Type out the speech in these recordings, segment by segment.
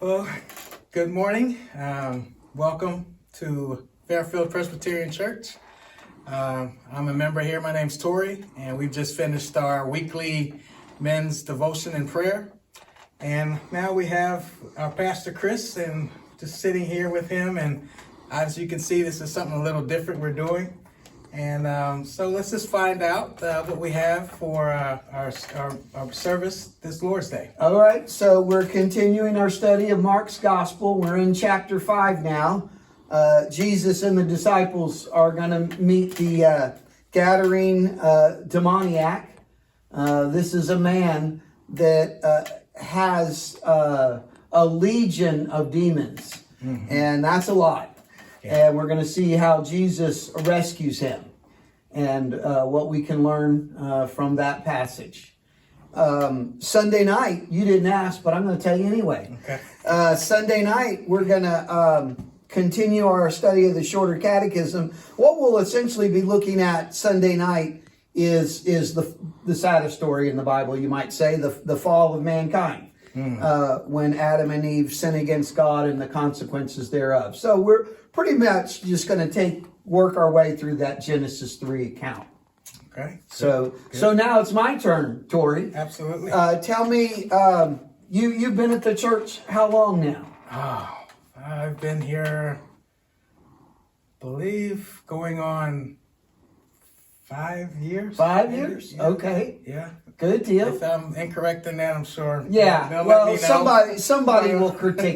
Well, good morning. Welcome to Fairfield Presbyterian Church. I'm a member here. My name's Tori, and we've just finished our weekly men's devotion and prayer. And now we have our Pastor Chris, and just sitting here with him. And as you can see, this is something a little different we're doing. And so let's just find out what we have for our service this Lord's Day. All right, so we're continuing our study of Mark's Gospel. We're in chapter 5 now. Jesus and the disciples are going to meet the Gadarene demoniac. This is a man that has a legion of demons, and that's a lot. And we're going to see how Jesus rescues him and what we can learn from that passage. Sunday night, you didn't ask, but I'm going to tell you anyway. Okay. Sunday night, we're going to continue our study of the Shorter Catechism. What we'll essentially be looking at Sunday night is the saddest story in the Bible, you might say, the fall of mankind. When Adam and Eve sin against God and the consequences thereof. So we're pretty much just going to work our way through that Genesis 3 account. Okay. So now it's my turn, Tori. Absolutely. Tell me, you've been at the church how long now? Oh, I've been here, believe, going on 5 years. 5 years? Yeah. Okay. Yeah. Good deal. If I'm incorrect in that, I'm sure. Yeah. They'll let me know. Somebody will critique.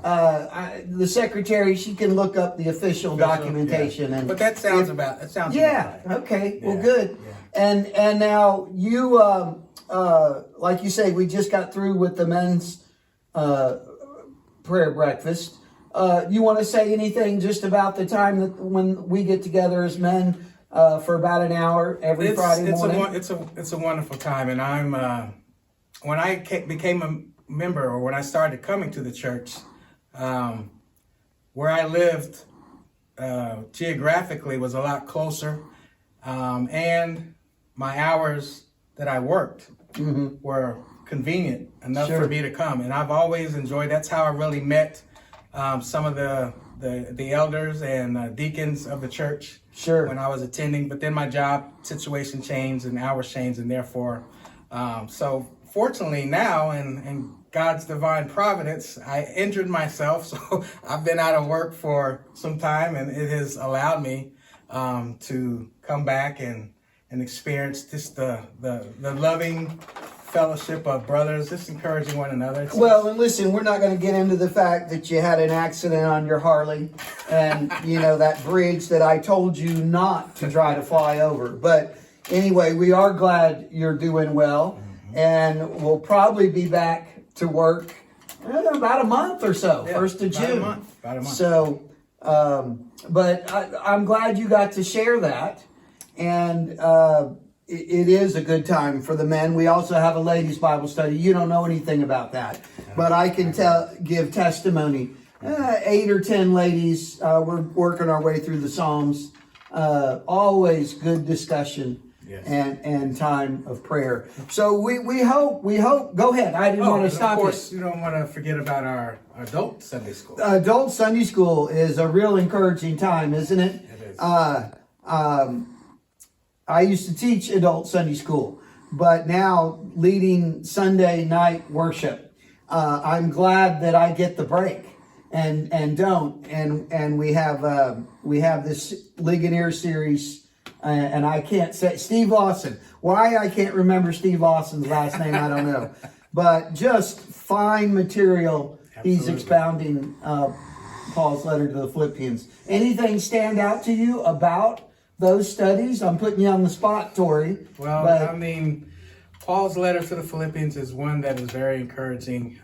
The secretary, she can look up the official documentation. Yeah. But that sounds about. It sounds. Yeah. About right. Okay. Yeah. Well, good. Yeah. And now you, like you say, we just got through with the men's prayer breakfast. You want to say anything just about the time that when we get together as men? For about an hour every Friday morning. It's a wonderful time, and I'm when I became a member, or when I started coming to the church, where I lived geographically was a lot closer, and my hours that I worked were convenient enough for me to come, and I've always enjoyed. That's how I really met some of the elders and deacons of the church. Sure. When I was attending, but then my job situation changed and hours changed, and therefore, so fortunately now, and God's divine providence, I injured myself, so I've been out of work for some time, and it has allowed me to come back and experience just the loving fellowship of brothers, just encouraging one another. Well, and listen, we're not going to get into the fact that you had an accident on your Harley and, that bridge that I told you not to try to fly over. But anyway, we are glad you're doing well, and we'll probably be back to work in about a month or so, 1st of June. About a month. So, but I'm glad you got to share that. And, it is a good time for the men. We also have a ladies' Bible study. You don't know anything about that, but I can give testimony. 8 or 10 ladies. We're working our way through the Psalms. Always good discussion and time of prayer. So we hope. Go ahead. I didn't want to stop you. Of course, you don't want to forget about our adult Sunday school. Adult Sunday school is a real encouraging time, isn't it? It is. I used to teach adult Sunday school, but now leading Sunday night worship. I'm glad that I get the break and don't. And we have this Ligonier series, and I can't say Steve Lawson. Why I can't remember Steve Lawson's last name, I don't know. But just fine material. Absolutely. He's expounding Paul's letter to the Philippians. Anything stand out to you about those studies? I'm putting you on the spot, Tori. Well, Paul's letter to the Philippians is one that is very encouraging,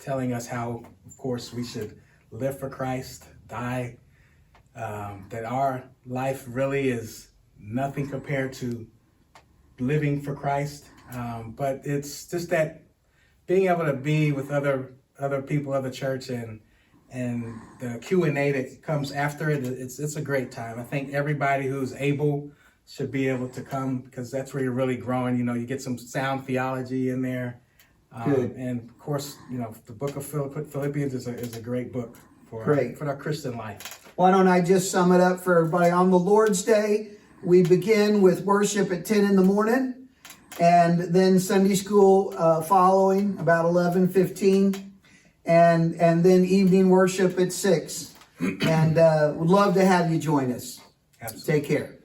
telling us how, of course, we should live for Christ, die, that our life really is nothing compared to living for Christ. But it's just that being able to be with other people of the church and the Q&A that comes after it, it's a great time. I think everybody who's able should be able to come, because that's where you're really growing. You get some sound theology in there, Good. And of course, the book of Philippians is a great book for our Christian life. Why don't I just sum it up for everybody? On the Lord's Day, we begin with worship at 10 in the morning, and then Sunday school following about 11:15, and then evening worship at 6. And would love to have you join us. Absolutely. Take care.